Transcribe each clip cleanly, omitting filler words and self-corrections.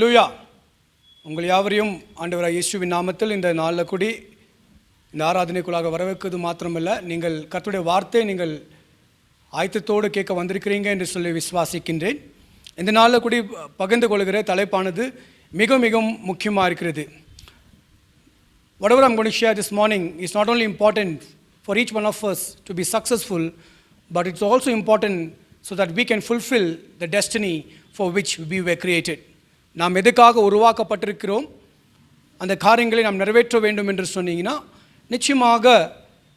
லூயா உங்கள் யாவரையும் ஆண்டவராகிய இயேசுவின் நாமத்தில் இந்த நாளில் கூடி இந்த ஆராதனைக்குள்ளாக வரவேற்கிறது மாத்திரமல்ல, நீங்கள் கர்த்தருடைய வார்த்தை நீங்கள் ஆயத்தத்தோடு கேட்க வந்திருக்கிறீங்க என்று சொல்லி விசுவாசிக்கின்றேன். இந்த நாளில் கூடி பகிர்ந்து கொள்கிற தலைப்பானது மிக மிகவும் முக்கியமாக இருக்கிறது. Whatever I'm going to share this morning is not only important for each one of us to be successful, but it's also important so that we can fulfill the destiny for which we were created. நாம் எதுக்காக உருவாக்கப்பட்டிருக்கிறோம், அந்த காரியங்களை நாம் நிறைவேற்ற வேண்டும் என்று சொன்னீங்கன்னா நிச்சயமாக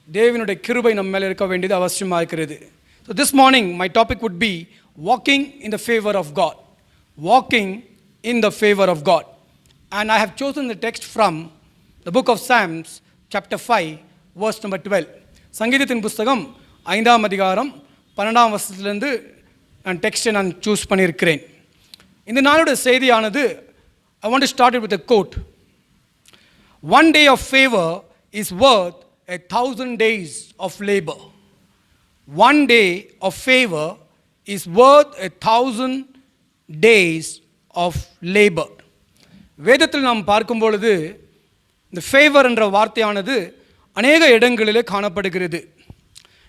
தேவனுடைய கிருபை நம்ம மேலே இருக்க வேண்டியது அவசியமாக இருக்கிறது. So this morning my topic would be walking in the favor of God. Walking in the favor of God. And I have chosen the text from the book of Psalms chapter 5 verse number 12. சங்கீதத்தின் புஸ்தகம் 5ஆம் அதிகாரம் 12ஆம் வசனத்திலிருந்து நான் டெக்ஸ்ட்டை நான் choose பண்ணியிருக்கிறேன். இந்த நாளோட செய்தியானது I want to start it with a quote. One day of favor is worth 1,000 days of labor. One day of favor is worth 1,000 days of labor. வேதத்தில் நாம் பார்க்கும் பொழுது இந்த ஃபேவர் என்ற வார்த்தையானது அநேக இடங்களிலே காணப்படுகிறது.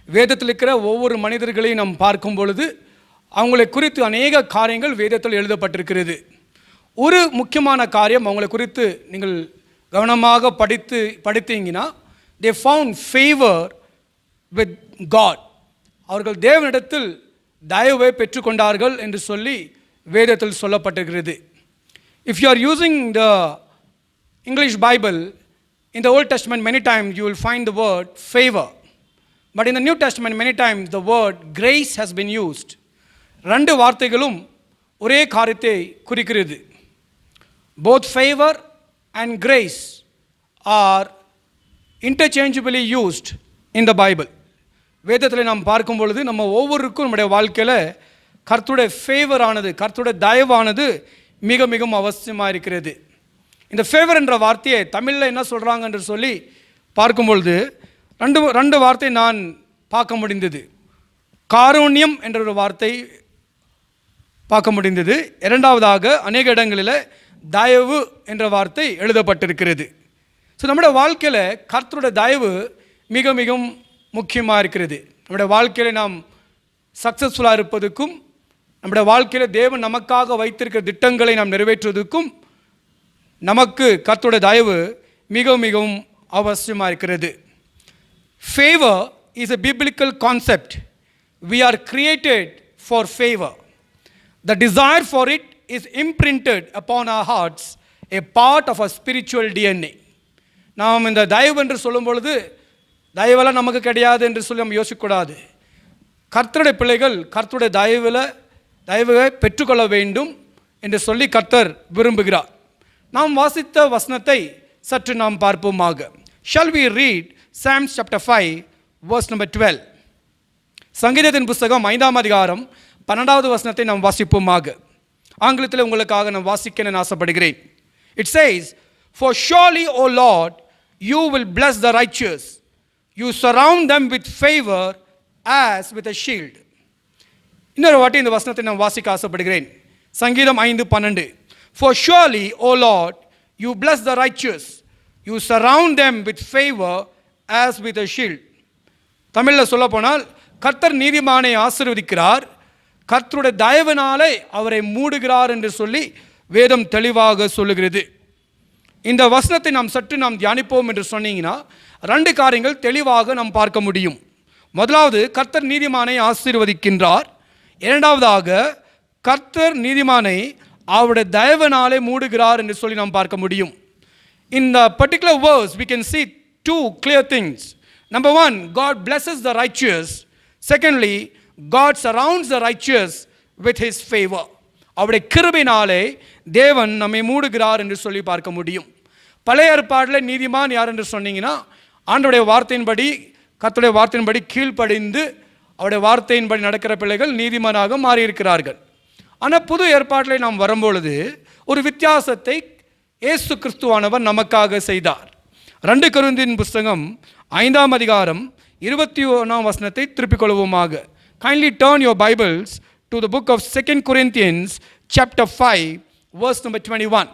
வேதத்தில் இருக்கிற ஒவ்வொரு மனிதர்களையும் நாம் பார்க்கும் பொழுது அவங்களை குறித்து அநேக காரியங்கள் வேதத்தில் எழுதப்பட்டிருக்கிறது. ஒரு முக்கியமான காரியம் அவங்களை குறித்து நீங்கள் கவனமாக படித்தீங்கன்னா they found favor with God. அவர்கள் தேவனிடத்தில் தயவை பெற்றுக்கொண்டார்கள் என்று சொல்லி வேதத்தில் சொல்லப்பட்டிருக்கிறது. If you are using the English Bible, in the Old Testament many times you will find the word favor, but in the New Testament many times the word grace has been used. ரெண்டு வார்த்தைகளும் ஒரே காரியத்தை குறிக்கிறது. Both favor and grace are interchangeably used in the Bible. வேதத்தில் நாம் பார்க்கும் பொழுது நம்ம ஒவ்வொருக்கும் நம்முடைய வாழ்க்கையில் கர்த்தருடைய ஃபேவரானது, கர்த்தருடைய தயவானது மிக மிகவும் அவசியமாக இருக்கிறது. இந்த ஃபேவர் என்ற வார்த்தையை தமிழில் என்ன சொல்கிறாங்க என்று சொல்லி பார்க்கும் பொழுது ரெண்டு வார்த்தை நான் பார்க்க முடிந்தது. காருண்யம் என்ற ஒரு வார்த்தை பார்க்க முடிந்தது. இரண்டாவதாக அநேக இடங்களில் தயவு என்ற வார்த்தை எழுதப்பட்டிருக்கிறது. ஸோ நம்முடைய வாழ்க்கையில் கர்த்தருடைய தயவு மிக மிகவும் முக்கியமாக இருக்கிறது. நம்முடைய வாழ்க்கையில் நாம் சக்ஸஸ்ஃபுல்லாக இருப்பதுக்கும், நம்முடைய வாழ்க்கையில் தேவன் நமக்காக வைத்திருக்கிற திட்டங்களை நாம் நிறைவேற்றுவதற்கும் நமக்கு கர்த்தருடைய தயவு மிக மிகவும் அவசியமாக இருக்கிறது. Favour is a biblical concept. We are created for favor. The desire for it is imprinted upon our hearts, a part of our spiritual DNA. நாம் இந்த தயவு என்று சொல்லும் பொழுது தயவெல்லாம் நமக்கு கிடையாது என்று சொல்லி நம்ம யோசிக்கக்கூடாது. கர்த்தருடைய பிள்ளைகள் கர்த்தருடைய தயவை பெற்றுக்கொள்ள வேண்டும் என்று சொல்லி கர்த்தர் விரும்புகிறார். நாம் வாசித்த வசனத்தை சற்று நாம் பார்ப்போமாக. Shall we read Psalms chapter 5 verse number 12? சங்கீதத்தின் புஸ்தகம் 5ஆம் அதிகாரம் 12வது வசனத்தை நாம் வாசிப்போமாக. ஆங்கிலத்தில் உங்களுக்காக நான் வாசிக்க நான் ஆசைப்படுகிறேன். It says, "For surely, O Lord, you will bless the righteous. You surround them with favor as with a shield." இன்னொரு வாட்டி இந்த வசனத்தை நான் வாசிக்க ஆசைப்படுகிறேன். சங்கீதம் 5:12. "For surely, O Lord, you bless the righteous. You surround them with favor as with a shield." தமிழில் சொல்ல போனால் கர்த்தர் நீதிமானை ஆசீர்வதிக்கிறார், கர்த்தருடைய தயவினாலே அவரை மூடுகிறார் என்று சொல்லி வேதம் தெளிவாக சொல்லுகிறது. இந்த வசனத்தை சற்று நாம் தியானிப்போம் என்று சொன்னீங்கன்னா ரெண்டு காரியங்கள் தெளிவாக நாம் பார்க்க முடியும். முதலாவது, கர்த்தர் நீதிமானை ஆசீர்வதிக்கின்றார். இரண்டாவதாக, கர்த்தர் நீதிமானை அவருடைய தயவினாலே மூடுகிறார் என்று சொல்லி நாம் பார்க்க முடியும். In the particular verse we can see two clear things. Number one, God blesses the righteous. Secondly, God surrounds the righteous with his favor. அவருடைய கிருபையினாலே தேவன் நம்மை மூடுகிறார் என்று சொல்லி பார்க்க முடியும். பழைய ஏற்பாட்டில் நீதிமான் யார் என்று சொன்னீங்கன்னா ஆண்டவருடைய வார்த்தையின்படி, கர்த்தருடைய வார்த்தையின்படி கீழ்ப்படிந்து அவருடைய வார்த்தையின்படி நடக்கிற பிள்ளைகள் நீதிமானாக மாறியிருக்கிறார்கள். ஆனால் புது ஏற்பாட்டில் நாம் வரும்பொழுது ஒரு வித்தியாசத்தை இயேசு கிறிஸ்துவானவர் நமக்காக செய்தார். 2 கொரிந்தியர் புஸ்தகம் 5ஆம் அதிகாரம் 21ஆம் வசனத்தை திருப்பிக் கொள்வோமாக. Kindly turn your Bibles to the book of 2 Corinthians chapter 5 verse number 21.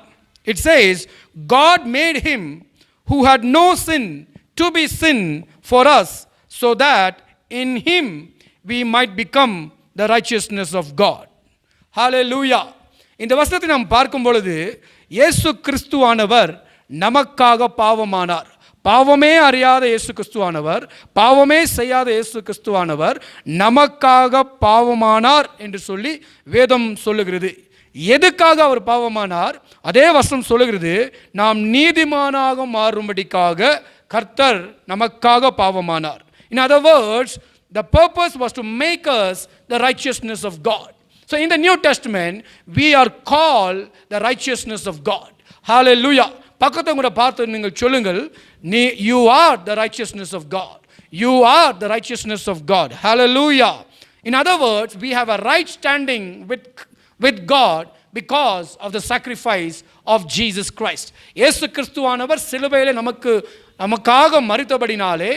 It says, God made him who had no sin to be sin for us, so that in him we might become the righteousness of God. Hallelujah. இந்த வசனத்தை நாம் பார்க்கும் பொழுது இயேசு கிறிஸ்துவானவர் நமக்காக பாவமானார். பாவமே அறியாத இயேசு கிறிஸ்துவானவர், பாவமே செய்யாத இயேசு கிறிஸ்துவானவர் நமக்காக பாவமானார் என்று சொல்லி வேதம் சொல்லுகிறது. எதுக்காக அவர் பாவமானார்? அதே வசனம் சொல்லுகிறது, நாம் நீதிமானாக மாறும்படிக்காக கர்த்தர் நமக்காக பாவமானார். In other words, the purpose was to make us the righteousness of God. So in the New Testament, we are called the righteousness of God. Hallelujah. பக்கத்தை கூட பார்த்து நீங்கள் சொல்லுங்கள், you are the righteousness of God. You are the righteousness of God. Hallelujah. In other words, we have a right standing with God because of the sacrifice of Jesus Christ. இயேசு கிறிஸ்துவானவர் சிலுவையிலே நமக்காக மரித்தபடினாலே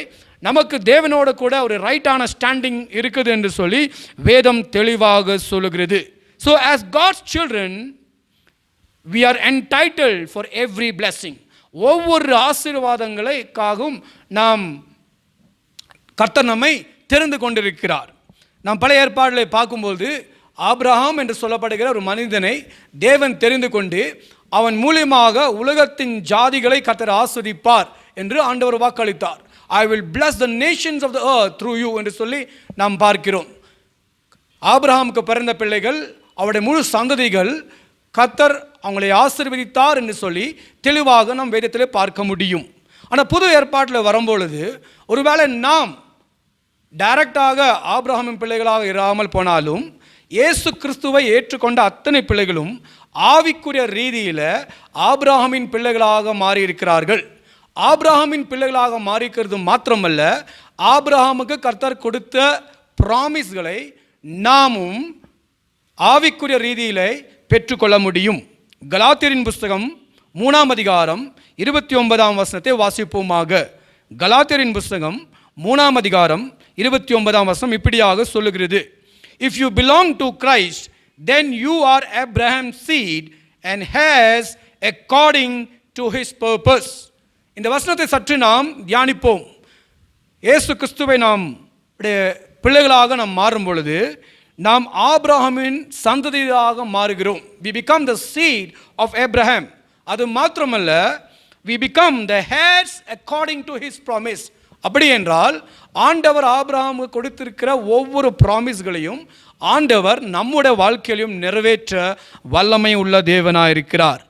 நமக்கு தேவனோட கூட ஒரு ரைட்டான ஸ்டாண்டிங் இருக்குது என்று சொல்லி வேதம் தெளிவாக சொல்லுகிறது. So as God's children, we are entitled for every blessing. ஒவ்வொரு ஆசீர்வாதங்களுக்காகவும் நாம் கர்த்தர் நம்மை தெரிந்து கொண்டிருக்கிறார். நாம் பழைய ஏற்பாடுகளை பார்க்கும்போது ஆபிரகாம் என்று சொல்லப்படுகிற ஒரு மனிதனை தேவன் தெரிந்து கொண்டு அவன் மூலியமாக உலகத்தின் ஜாதிகளை கர்த்தர் ஆசீர்வதிப்பார் என்று ஆண்டவர் வாக்களித்தார். I will bless the nations of the earth through you என்று சொல்லி நாம் பார்க்கிறோம். ஆபிரகாமுக்கு பிறந்த பிள்ளைகள், அவருடைய முழு சந்ததிகள் கர்த்தர் அவங்களை ஆசீர்வதித்தார் என்று சொல்லி தெளிவாக நாம் வேதத்திலே பார்க்க முடியும். ஆனால் புது ஏற்பாட்டில் வரும்பொழுது ஒருவேளை நாம் டைரக்டாக ஆபிரகாமின் பிள்ளைகளாக இராமல் போனாலும் இயேசு கிறிஸ்துவை ஏற்றுக்கொண்ட அத்தனை பிள்ளைகளும் ஆவிக்குரிய ரீதியில் ஆபிரகாமின் பிள்ளைகளாக மாறியிருக்கிறார்கள். ஆபிரகாமின் பிள்ளைகளாக மாறிக்கிறது மாத்திரமல்ல, ஆபிரகாமுக்கு கர்த்தர் கொடுத்த ப்ராமிஸ்களை நாமும் ஆவிக்குரிய ரீதியில் பெற்றுக்கொள்ள முடியும். கலாத்தியரின் புஸ்தகம் 3 அதிகாரம் 29 வசனத்தை வாசிப்போமாக. கலாத்தியரின் புஸ்தகம் 3 அதிகாரம் 29 வசனம் இப்படியாக சொல்லுகிறது, If you belong to Christ, then you are Abraham's seed and heirs according to his purpose. இந்த வசனத்தை சற்று நாம் தியானிப்போம். இயேசு கிறிஸ்துவை நாம் பிள்ளைகளாக நாம் மாறும் பொழுது நாம் ஆபிரகாமின் சந்ததியாக மாறுகிறோம். We become the seed of Abraham. அது மாத்திரமல்ல, we become the heirs according to his promise. அப்படி என்றால் ஆண்டவர் ஆபிரகாமுக்கு கொடுத்திருக்கிற ஒவ்வொரு ப்ராமிஸ்களையும் ஆண்டவர் நம்முடைய வாழ்க்கையிலும் நிறைவேற்ற வல்லமை உள்ள தேவனாயிருக்கிறார்.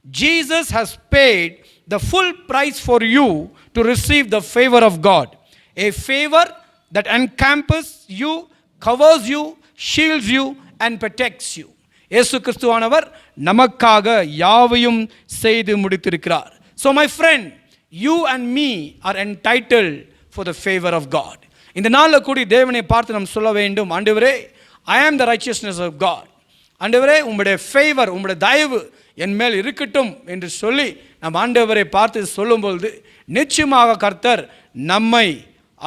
Jesus has paid the full price for you to receive the favor of God. A favor that encompasses you, covers you, shields you and protects you. இயேசு கிறிஸ்துவானவர் நமக்காக யாவையும் செய்து முடித்திருக்கிறார். So my friend, you and me are entitled for the favor of God. இந்த நாளில் கூடி தேவனை பார்த்து நாம் சொல்ல வேண்டும், ஆண்டவரே, I am the righteousness of God. ஆண்டவரே, உம்முடைய ஃபேவர், உம்முடைய தயவு என் மேல் இருக்கட்டும் என்று சொல்லி நம் ஆண்டவரை பார்த்து சொல்லும்பொழுது நிச்சயமாக கர்த்தர் நம்மை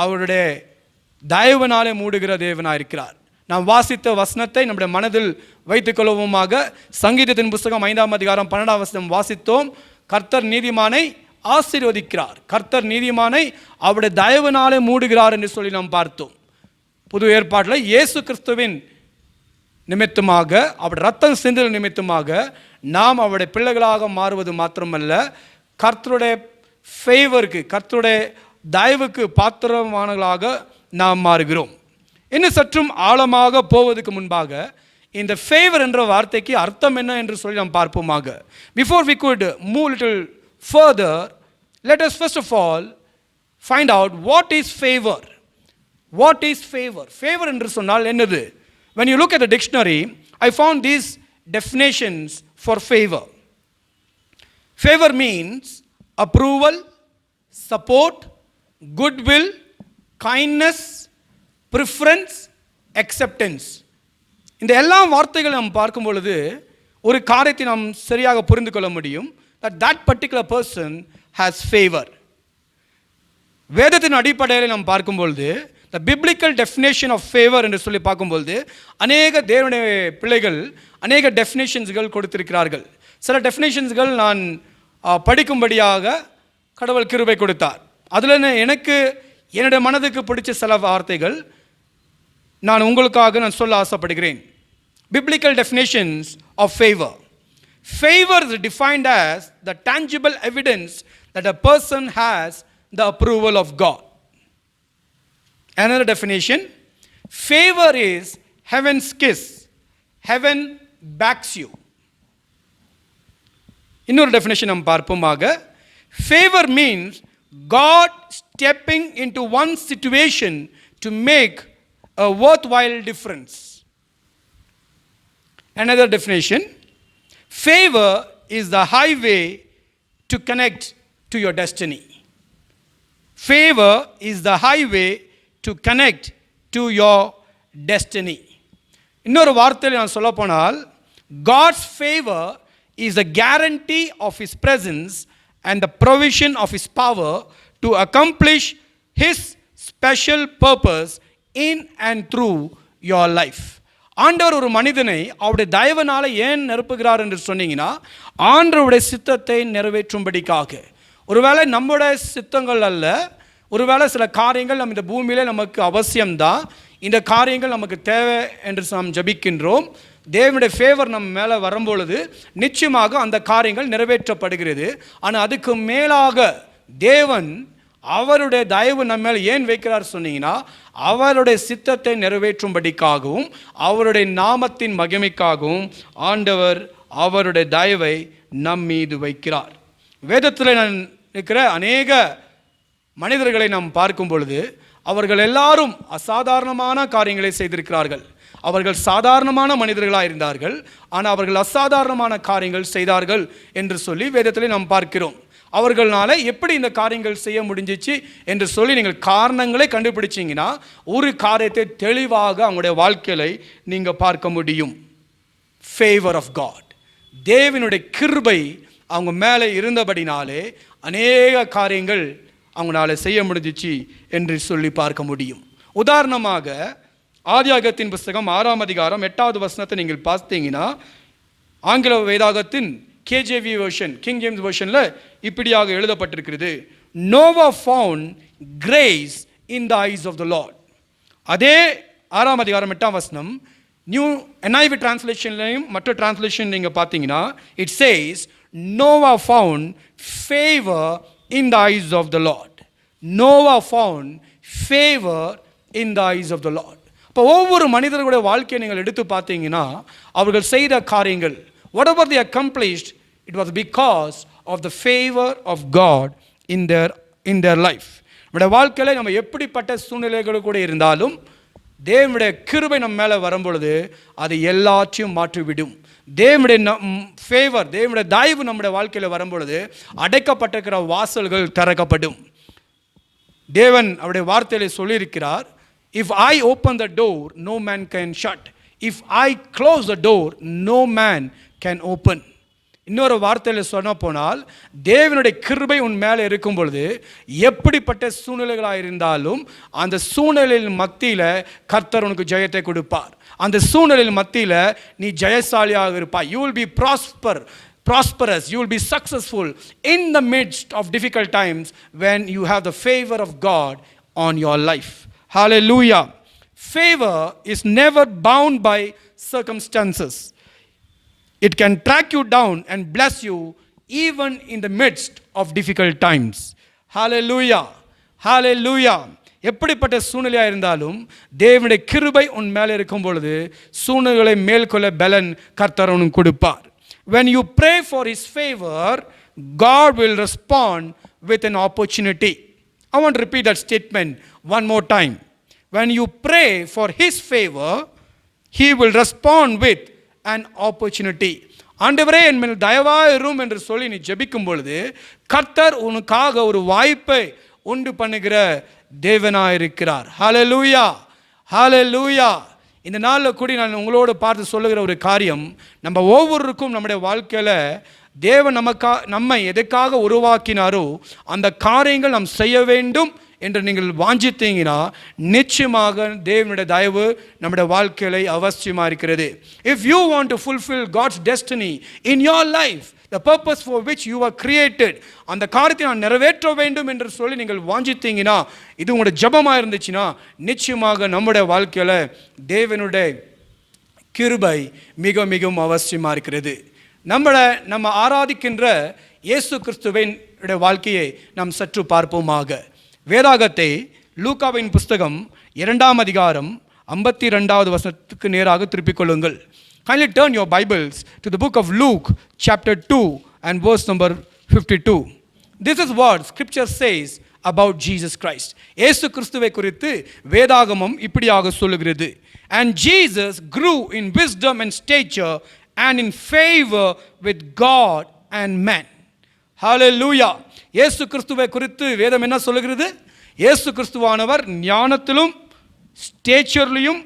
அவருடைய தயவினாலே மூடுகிற தேவனாக இருக்கிறார். நாம் வாசித்த வசனத்தை நம்முடைய மனதில் வைத்துக் கொள்வோமாக. சங்கீதத்தின் புஸ்தகம் 5 அதிகாரம் 12 வசனம் வாசித்தோம். கர்த்தர் நீதிமானை ஆசீர்வதிக்கிறார், கர்த்தர் நீதிமானை அவருடைய தயவினாலே மூடுகிறார் என்று சொல்லி நாம் பார்த்தோம். புது ஏற்பாட்டில் இயேசு கிறிஸ்துவின் நிமித்தமாக, அவருடைய ரத்தம் சிந்தல் நிமித்தமாக நாம் அவருடைய பிள்ளைகளாக மாறுவது மாத்திரமல்ல, கர்த்தருடைய ஃபேவருக்கு, கர்த்தருடைய தயவுக்கு பாத்திரமானவர்களாக நாம் மாறுகிறோம். இன்னும் சற்றும் ஆழமாக போவதற்கு முன்பாக இந்த ஃபேவர் என்ற வார்த்தைக்கு அர்த்தம் என்ன என்று சொல்லி நாம் பார்ப்போமாக. Before we could move little further, let us first of all find out what is favor. What is favor? Favor என்று சொன்னால் என்னது? When you look at the dictionary, I found these definitions for favor. Favor means approval, support, goodwill, kindness, preference, acceptance. இந்த எல்லா வார்த்தைகளை நாம் பார்க்கும் பொழுது ஒரு காரியத்தை நாம் சரியாக புரிந்து கொள்ள முடியும். that particular person has favor. வேதத்தின் அடிப்படையில் நாம் பார்க்கும் பொழுது த பிப்ளிக்கல் டெஃபினேஷன் ஆஃப் ஃபேவர் என்று சொல்லி பார்க்கும்போது அநேக தேவனுடைய பிள்ளைகள் அநேக டெஃபினேஷன்ஸ்கள் கொடுத்திருக்கிறார்கள். சில டெஃபினேஷன்ஸ்கள் நான் படிக்கும்படியாக கடவுள் கிருபை கொடுத்தார். அதில் எனக்கு என்னுடைய மனதுக்கு பிடிச்ச சில வார்த்தைகள் நான் உங்களுக்காக சொல்ல ஆசைப்படுகிறேன். Biblical definitions of favor. Favor is defined as the tangible evidence that a person has the approval of God. Another definition, favor is heaven's kiss. Heaven backs you. இன்னொரு definition நாம் பார்ப்போமாக, favor means God stepping into one situation to make a worthwhile difference. Another definition, favor is the highway to connect to your destiny. Favor is the highway to connect to your destiny. இன்னொரு வார்த்தையில் நான் சொல்ல போனால், God's favor is the guarantee of His presence and the provision of His power to accomplish His special purpose in and through your life. ஆண்டவர் ஒரு மனிதனை அவருடைய தயவனால ஏன் நிரப்புகிறார் என்று சொன்னீங்கன்னா, ஆண்டவருடைய சித்தத்தை நிறைவேற்றும்படிக்காக. ஒருவேளை நம்முடைய சித்தங்கள் அல்ல, ஒருவேளை சில காரியங்கள் நம்ம இந்த பூமியிலே நமக்கு அவசியம்தான், இந்த காரியங்கள் நமக்கு தேவை என்று நாம் ஜபிக்கின்றோம். தேவனுடைய ஃபேவர் நம்ம மேலே வரும்பொழுது நிச்சயமாக அந்த காரியங்கள் நிறைவேற்றப்படுகிறது. ஆனால் அதுக்கு மேலாக தேவன் அவருடைய தயவு நம்ம மேலே ஏன் வைக்கிறார் சொன்னீங்கன்னா, அவருடைய சித்தத்தை நிறைவேற்றும்படிக்காகவும் அவருடைய நாமத்தின் மகிமைக்காகவும் ஆண்டவர் அவருடைய தயவை நம் மீது வைக்கிறார். வேதத்தில் நான் இருக்கிற அநேக மனிதர்களை நாம் பார்க்கும் பொழுது அவர்கள் எல்லாரும் அசாதாரணமான காரியங்களை செய்திருக்கிறார்கள். அவர்கள் சாதாரணமான மனிதர்களாக இருந்தார்கள், ஆனால் அவர்கள் அசாதாரணமான காரியங்கள் செய்தார்கள் என்று சொல்லி வேதத்தில் நாம் பார்க்கிறோம். அவர்களால எப்படி இந்த காரியங்கள் செய்ய முடிஞ்சிச்சு என்று சொல்லி நீங்கள் காரணங்களை கண்டுபிடிச்சிங்கன்னா ஒரு காரியத்தை தெளிவாக அவங்களுடைய வாழ்க்கையை நீங்கள் பார்க்க முடியும். ஃபேவர் ஆஃப் காட், தேவனுடைய கிருபை அவங்க மேலே இருந்தபடினாலே அநேக காரியங்கள் அவங்களால செய்ய முடிஞ்சிச்சு என்று சொல்லி பார்க்க முடியும். உதாரணமாக ஆதியாகமத்தின் புஸ்தகம் 6ஆம் அதிகாரம் 8வது வசனத்தை நீங்கள் பார்த்தீங்கன்னா, ஆங்கில வேதாகத்தின் KJV வெர்ஷன், கிங் ஜேம்ஸ் வெர்ஷனில் இப்படியாக எழுதப்பட்டிருக்கிறது, Noah found grace in the eyes of the Lord. அதே 6ஆம் அதிகாரம் 8ஆம் வசனம் நியூ NIV டிரான்ஸ்லேஷன்லையும் மற்ற டிரான்ஸ்லேஷன் நீங்கள் பார்த்தீங்கன்னா, it says Noah found favour in the eyes of the Lord. Noah found favour in the eyes of the Lord. இப்போ ஒவ்வொரு மனிதர்களுடைய வாழ்க்கையை நீங்கள் எடுத்து பார்த்தீங்கன்னா அவர்கள் செய்த காரியங்கள், whatever they accomplished, it was because of the favor of God in their life. நம்முடைய வாழ்க்கையில் நம்ம எப்படிப்பட்ட சூழ்நிலைகள் கூட இருந்தாலும் தேவனுடைய கிருபை நம்ம மேலே வரும்பொழுது அது எல்லாத்தையும் மாற்றிவிடும். தேவனுடைய ஃபேவர், தேவனுடைய தயவு நம்முடைய வாழ்க்கையில் வரும்பொழுது அடைக்கப்பட்டிருக்கிற வாசல்கள் திறக்கப்படும். தேவன் அவருடைய வார்த்தையிலே சொல்லியிருக்கிறார், if I open the door no man can shut, if I close the door no man can open. இன்னொரு வார்த்தையில் சொன்ன போனால் தேவனுடைய கிருபை உன் மேலே இருக்கும் பொழுது எப்படிப்பட்ட சூழ்நிலைகளாக இருந்தாலும் அந்த சூழ்நிலையின் மத்தியில் கர்த்தர் உனக்கு ஜெயத்தை கொடுப்பார். அந்த சூழ்நிலையின் மத்தியில் நீ ஜெயசாலியாக இருப்பாய். you will be prosperous, you will be successful in the midst of difficult times when you have the favor of God on your life. Hallelujah. Favor is never bound by circumstances. It can track you down and bless you even in the midst of difficult times. Hallelujah. Hallelujah. எப்படிப்பட்ட சூழ்நிலையாக இருந்தாலும் தேவனுடைய கிருபை உன் மேலே இருக்கும் பொழுது சூழ்நிலைகளை மேற்கொள்ள பலன் கர்த்தர் உனக்கு கொடுப்பார். When you pray for His favor, God will respond with an opportunity. I want to repeat that statement one more time. When you pray for His favor, He will respond with an opportunity. ஆண்டவரே என் மேல் தயவாக இரும் என்று சொல்லி நீ ஜெபிக்கும் பொழுது கர்த்தர் உனக்காக ஒரு வாய்ப்பை உண்டு பண்ணுகிற தேவனாக இருக்கிறார். ஹல்லேலூயா, ஹல்லேலூயா. இந்த நாளில் கூடி நான் உங்களோடு பார்த்து சொல்லுகிற ஒரு காரியம், நம்ம ஒவ்வொருவருக்கும் நம்முடைய வாழ்க்கையில் தேவன் நம்மை எதுக்காக உருவாக்கினாரோ அந்த காரியங்கள் நாம் செய்ய வேண்டும் என்று நீங்கள் வாஞ்சித்தீங்கன்னா நிச்சயமாக தேவனுடைய தயவு நம்முடைய வாழ்க்கையில அவசியமாக இருக்கிறது. If you want to fulfil God's destiny in your life, the purpose for which you were created, அந்த காரியத்தை நான் நிறைவேற்ற வேண்டும் என்று சொல்லி நீங்கள் வாஞ்சித்தீங்கன்னா, இது உங்களுடைய ஜபமாக இருந்துச்சுன்னா நிச்சயமாக நம்முடைய வாழ்க்கையில் தேவனுடைய கிருபை மிக மிகவும் அவசியமாக இருக்கிறது. நம்ம ஆராதிக்கின்ற இயேசு கிறிஸ்துவின் வாழ்க்கையை நாம் சற்று பார்ப்போமாக. வேதாகத்தை லூக்காவின் புஸ்தகம் 2ஆம் அதிகாரம் 52வது வசனத்துக்கு நேராக திருப்பிக் கொள்ளுங்கள். Kindly turn your Bibles to the book of Luke chapter 2 and verse number 52. This is what scripture says about Jesus Christ. இயேசு கிறிஸ்துவை குறித்து வேதாகமம் இப்படியாக சொல்லுகிறது. And Jesus grew in wisdom and stature and in favor with God and men. Hallelujah. இயேசு கிறிஸ்துவை குறித்து வேதம் என்ன சொல்லுகிறது? இயேசு கிறிஸ்துவானவர் ஞானத்திலும் ஸ்டேச்சர்லையும்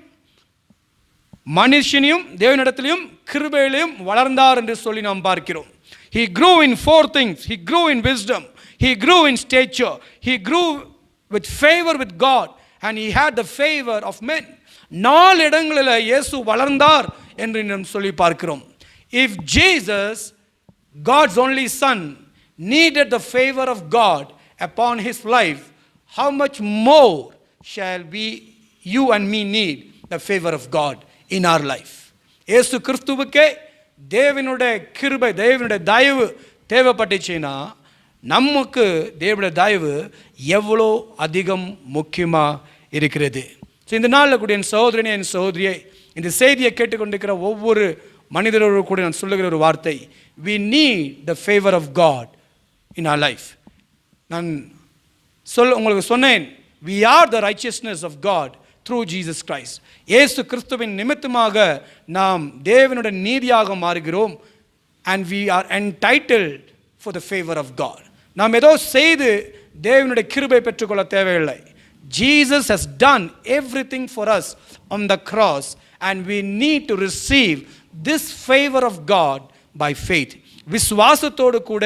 மனுஷனையும் தேவனிடத்திலும் கிருபையிலும் வளர்ந்தார் என்று சொல்லி நாம் பார்க்கிறோம். He grew in 4 things. He grew in wisdom, he grew in stature, he grew with favor with God, and he had the favor of men. 4 இடங்களில் இயேசு வளர்ந்தார் என்று நாம் சொல்லி பார்க்கிறோம். If Jesus, God's only son, needed the favor of God upon his life, how much more shall you and me need the favor of God in our life? இயேசு கிறிஸ்துவுக்கே தேவனுடைய கிருபை, தேவனுடைய தயவு தேவைப்பட்டுச்சுன்னா நமக்கு தேவனுடைய தயவு எவ்வளோ அதிகம் முக்கியமாக இருக்கிறது. ஸோ இந்த நாளில் கூட என் சகோதரனே, என் சகோதரியை, இந்த செய்தியை கேட்டுக்கொண்டிருக்கிற ஒவ்வொரு மனிதரோடு கூட நான் சொல்லுகிற ஒரு வார்த்தை, we need the favor of God in our life. நான் உங்களுக்கு சொன்னேன், we are the righteousness of God through Jesus Christ. இயேசு கிறிஸ்துவின் நிமித்தமாக நாம் தேவனுடைய நீதியாக மாறுகிறோம். and we are entitled for the favor of God. நாம் ஏதோ செய்து தேவனுடைய கிருபை பெற்றுக்கொள்ள தேவையில்லை. Jesus has done everything for us on the cross, and we need to receive this favor of God by faith. விசுவாசத்தோடு கூட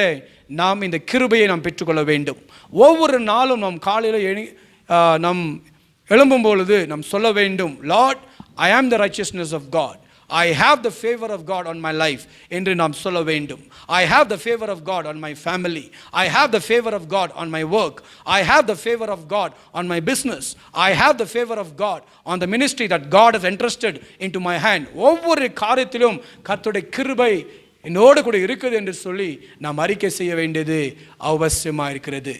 நாம் இந்த கிருபையை நாம் பெற்றுக்கொள்ள வேண்டும். ஒவ்வொரு நாளும் நாம் காலையில் நாம் எழும்பும் பொழுது நாம் சொல்ல வேண்டும், Lord, I am the righteousness of God, I have the favour of God on my life என்று நாம் சொல்ல வேண்டும். I have the favour of God on my family, I have the favour of God on my work, I have the favour of God on my business, I have the favour of God on the ministry that God has entrusted into my hand. ஒவ்வொரு காரியத்திலும் கர்த்தருடைய கிருபை என்னோடு கூட இருக்குது என்று சொல்லி நாம் அறிக்கை செய்ய வேண்டியது அவசியமாக இருக்கிறது.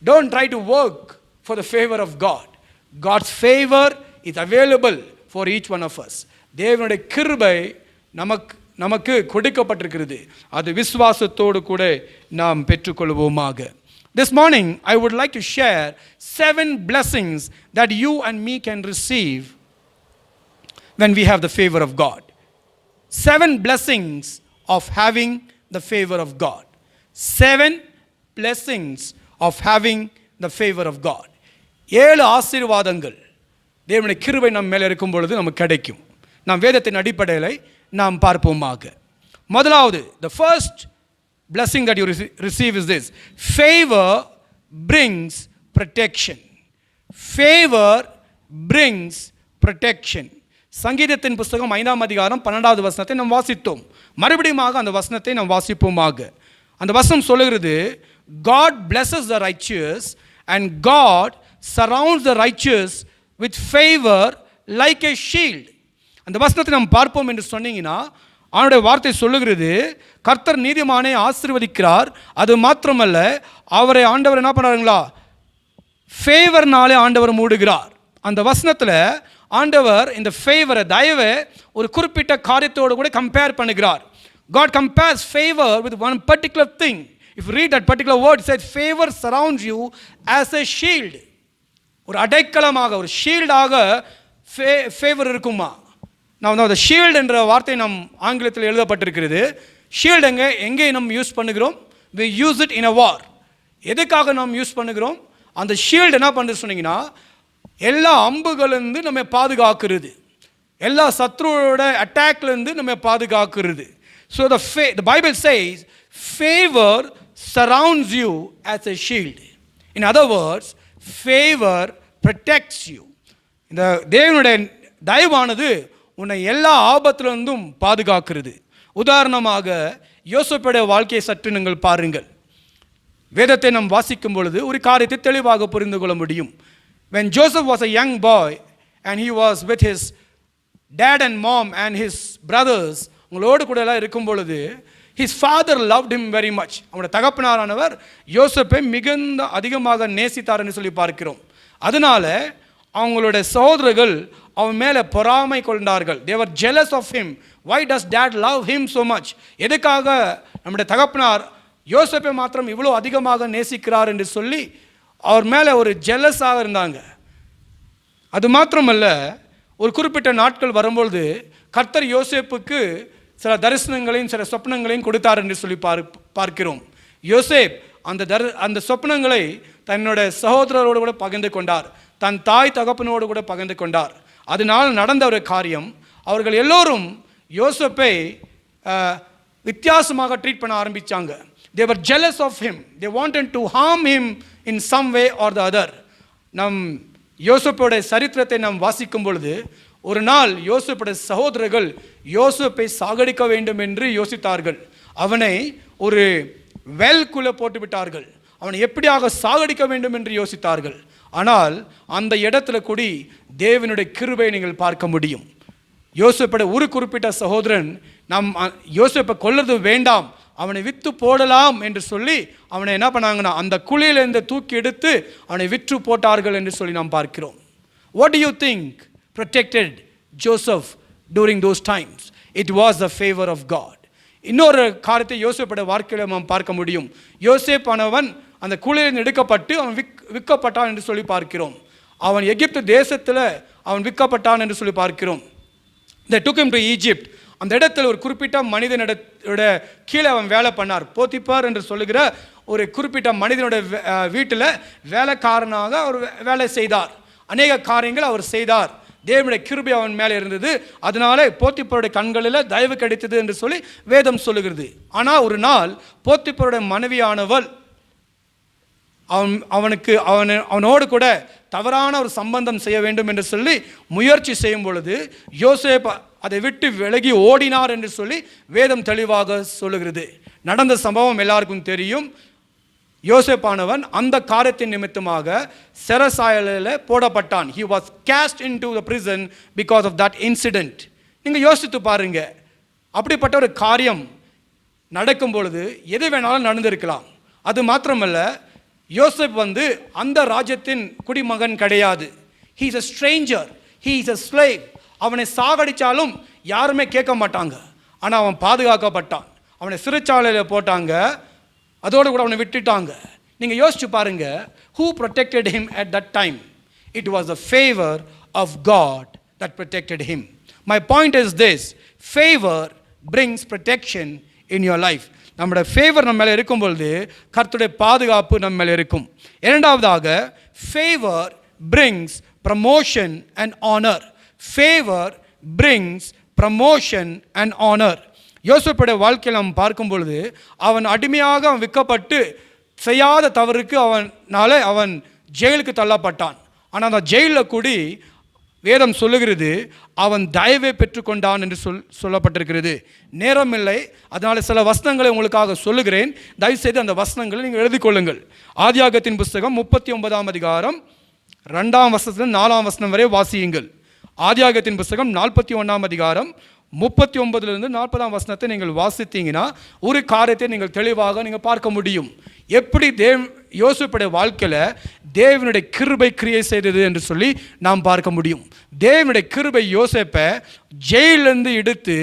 Don't try to work for the favor of God. God's favor is available for each one of us. தேவனுடைய கிருபை நமக்கு கொடுக்கப்பட்டிருக்கிறது. அது விசுவாசத்தோடு கூட நாம் பெற்றுக்கொள்வோமாக. This morning I would like to share 7 blessings that you and me can receive when we have the favor of God. 7 blessings of having the favor of God. 7 blessings of having the favor of God. 7 ஆசீர்வாதங்கள் தேவனுடைய கிருபை நம் மேலே இருக்கும் பொழுது நமக்கு கிடைக்கும். நாம் வேதத்தின் அடிப்படையில் நாம் பார்ப்போமாக. முதலாவது, the first blessing that you receive is this: favor brings protection. Favor brings protection. சங்கீதத்தின் புஸ்தகம் 5ஆம் அதிகாரம் 12வது வசனத்தை நாம் வாசித்தோம். மறுபடியும் அந்த வசனத்தை நாம் வாசிப்போமாக. அந்த வசனம் சொல்லுகிறது, God blesses the righteous and God surrounds the righteous with favor like a shield. அந்த வசனத்தை நாம் பார்ப்போம் என்று சொன்னீங்கன்னா, அவனுடைய வார்த்தை சொல்லுகிறது, கர்த்தர் நீதிமானை ஆசீர்வதிக்கிறார். அது மாத்திரமல்ல, அவரை ஆண்டவர் என்ன பண்ணுறாங்களா, ஃபேவர்னாலே ஆண்டவர் மூடுகிறார். அந்த வசனத்தில் ஆண்டவர் இந்த ஃபேவரை, தயவை ஒரு குறிப்பிட்ட காரியத்தோடு கூட கம்பேர் பண்ணுகிறார். God compares favor with one particular thing. If you read that particular word, it says favor surrounds you as a shield. ஒரு அடைக்கலமாக, ஒரு ஷீல்டாக ஃபேவர் இருக்குமா? நான் அந்த ஷீல்டு என்ற வார்த்தை நம் ஆங்கிலத்தில் எழுதப்பட்டிருக்கிறது. ஷீல்டு எங்கே நம்ம யூஸ் பண்ணுகிறோம்? we use it in a war. எதுக்காக நாம் யூஸ் பண்ணுகிறோம்? அந்த ஷீல்டு என்ன பண்ணுறது சொன்னீங்கன்னா, எல்லா அம்புகளிலிருந்து நம்ம பாதுகாக்கிறது, எல்லா சத்ருவோட அட்டாக்லேருந்து நம்ம பாதுகாக்கிறது. So the Bible says favor surrounds you as a shield. In other words, favour protects you. இந்த தேவனுடைய தயவானது உன்னை எல்லா ஆபத்திலிருந்தும் பாதுகாக்கிறது. உதாரணமாக யோசேப்புடைய வாழ்க்கையை சற்று நீங்கள் பாருங்கள். வேதத்தை நாம் வாசிக்கும் பொழுது ஒரு காரியத்தை தெளிவாக புரிந்து கொள்ள முடியும். When Joseph was a young boy and he was with his dad and mom and his brothers, உங்களோடு கூட எல்லாம் இருக்கும் பொழுது his father loved him very much. அவனுடைய தகப்பனாரானவர் யோசேப்பை மிகுந்த அதிகமாக நேசித்தார் என்று சொல்லி பார்க்கிறோம். அதனால அவங்களுடைய சகோதரர்கள் அவன் மேலே பொறாமை கொண்டார்கள். they were jealous of him. Why does dad love him so much? எதுக்காக நம்முடைய தகப்பனார் யோசேப்பை மாத்திரம் இவ்வளோ அதிகமாக நேசிக்கிறார் என்று சொல்லி அவர் மேலே ஒரு ஜெலஸாக இருந்தாங்க. அது மாத்திரமல்ல, ஒரு குறிப்பிட்ட நாட்கள் வரும்பொழுது கர்த்தர் யோசேப்புக்கு சில தரிசனங்களையும் சில சொப்னங்களையும் கொடுத்தார் என்று சொல்லி பார்க்கிறோம். யோசேப் அந்த சொப்னங்களை தன்னோட சகோதரரோடு கூட பகிர்ந்து கொண்டார், தன் தாய் தகப்பனோடு கூட பகிர்ந்து கொண்டார். அதனால் நடந்த ஒரு காரியம், அவர்கள் எல்லோரும் யோசேப்பை வித்தியாசமாக ட்ரீட் பண்ண ஆரம்பித்தாங்க. They were jealous of him. They wanted to harm him in some way or the other. நம் யோசேப்புடைய சரித்திரத்தை நாம் வாசிக்கும் பொழுது ஒரு நாள் யோசேப்புடைய சகோதரர்கள் யோசேப்பை சாகடிக்க வேண்டும் என்று யோசித்தார்கள். அவனை ஒரு வெல்குள்ளே போட்டு விட்டார்கள். அவனை எப்படியாக சாகடிக்க வேண்டும் என்று யோசித்தார்கள். ஆனால் அந்த இடத்துல கூடி தேவனுடைய கிருபையை நீங்கள் பார்க்க முடியும். யோசேப்புடைய ஒரு குறிப்பிட்ட சகோதரன் நாம் யோசேப்பை கொல்றது வேண்டாம், அவனை விற்று போடலாம் என்று சொல்லி அவனை என்ன பண்ணாங்கன்னா அந்த குழியிலிருந்து தூக்கி எடுத்து அவனை விற்று போட்டார்கள் என்று சொல்லி நாம் பார்க்கிறோம். What do you think protected Joseph during those times? It was the favor of God. இன்னொரு காரியத்தை யோசேப்புடைய வாழ்க்கையில் நாம் பார்க்க முடியும். யோசேப்பானவன் அந்த குழியிலிருந்து எடுக்கப்பட்டு அவன் விற்கப்பட்டான் என்று சொல்லி பார்க்கிறோம். அவன் எகிப்து தேசத்தில் அவன் விற்கப்பட்டான் என்று சொல்லி பார்க்கிறோம். They took him to Egypt. அந்த இடத்துல ஒரு குறிப்பிட்ட மனிதனோட கீழே அவன் வேலை பண்ணார். போத்திபார் என்று சொல்லுகிற ஒரு குறிப்பிட்ட மனிதனோட வீட்டில் வேலைக்காரனாக அவர் வேலை செய்தார். அநேக காரியங்கள் அவர் செய்தார். தேவனுடைய கிருபை அவன் மேலே இருந்தது. அதனால போத்திபாருடைய கண்களில் தயவு கிடைத்தது என்று சொல்லி வேதம் சொல்லுகிறது. ஆனால் ஒரு நாள் போத்திபாருடைய மனைவியானவள் அவனோடு கூட தவறான ஒரு சம்பந்தம் செய்ய வேண்டும் என்று சொல்லி முயற்சி செய்யும் பொழுது யோசேப் அதை விட்டு விலகி ஓடினார் என்று சொல்லி வேதம் தெளிவாக சொல்லுகிறது. நடந்த சம்பவம் எல்லாருக்கும் தெரியும். யோசேப்பானவன் அந்த காரியத்தின் நிமித்தமாக சிறைச்சாலையில் போடப்பட்டான். He was cast into the prison because of that incident. நீங்கள் யோசித்து பாருங்க, அப்படிப்பட்ட ஒரு காரியம் நடக்கும் பொழுது எது வேணாலும் நடந்திருக்கலாம். அது மாத்திரமல்ல, யோசேப் அந்த ராஜ்யத்தின் குடிமகன் கிடையாது. He is a stranger, he is a slave. அவனை சாகடிச்சாலும் யாருமே கேட்க மாட்டாங்க. ஆனால் அவன் பாதுகாக்கப்பட்டான். அவனை சிறைச்சாலையில் போட்டாங்க, அதோடு கூட அவனை விட்டுட்டாங்க. நீங்கள் யோசிச்சு பாருங்க, who protected him at that time? It was the favor of God that protected him. My point is this: favor brings protection in your life. நம்முடைய ஃபேவர் நம்ம மேலே இருக்கும் பொழுது கர்த்தருடைய பாதுகாப்பு நம்ம மேலே இருக்கும். இரண்டாவதாக, favour brings promotion and honor. Favor brings promotion and honor. யோசேப்புடைய வாழ்க்கையில் நாம் பார்க்கும் பொழுது அவன் அடிமையாக அவன் விற்கப்பட்டு செய்யாத தவறுக்கு அவன் ஜெயிலுக்கு தள்ளப்பட்டான். ஆனால் அந்த ஜெயிலில் கூடி வேதம் சொல்லுகிறது அவன் தயவை பெற்றுக்கொண்டான் என்று சொல்லப்பட்டிருக்கிறது. நேரமில்லை, அதனால் சில வசனங்களை உங்களுக்காக சொல்லுகிறேன். தயவுசெய்து அந்த வசனங்களை நீங்கள் எழுதி கொள்ளுங்கள். ஆதியாகமத்தின் புஸ்தகம் 39ஆம் அதிகாரம் 2ஆம் வசனத்திலிருந்து 4ஆம் வசனம் வரை வாசியுங்கள். ஆதியாகமத்தின் புஸ்தகம் 41ஆம் அதிகாரம் 39லிருந்து 40ஆம் வசனத்தை நீங்கள் வாசித்தீங்கன்னா ஒரு காரியத்தை நீங்கள் தெளிவாக நீங்கள் பார்க்க முடியும். எப்படி யோசேப்புடைய வாழ்க்கையில் தேவனுடைய கிருபை கிரியை செய்தது என்று சொல்லி நாம் பார்க்க முடியும். தேவனுடைய கிருபை யோசேப்பை ஜெயிலிருந்து எடுத்து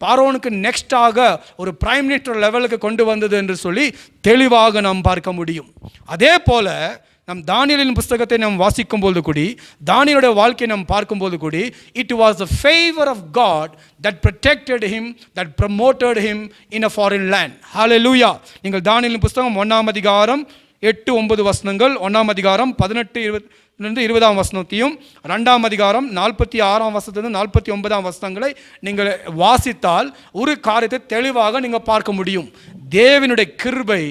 பார்வோனுக்கு நெக்ஸ்டாக ஒரு பிரைம் மினிஸ்டர் லெவலுக்கு கொண்டு வந்தது என்று சொல்லி தெளிவாக நாம் பார்க்க முடியும். அதே போல நம் தானியேலின் புஸ்தகத்தை நாம் வாசிக்கும் போது கூடி, தானியேலுடைய வாழ்க்கையை நாம் பார்க்கும்போது கூடி, it was the favour of God that protected him, that promoted him in a foreign land. Hallelujah. நீங்கள் தானியேலின் புஸ்தகம் 1ஆம் அதிகாரம் 8-9 வசனங்கள், 1ஆம் அதிகாரம் 18-20 வசனத்தையும், 2ஆம் அதிகாரம் 46ஆம் வசனத்திலிருந்து 49ஆம் வசனங்களை நீங்கள் வாசித்தால் ஒரு காரியத்தை தெளிவாக நீங்கள் பார்க்க முடியும். தேவனுடைய கிருபை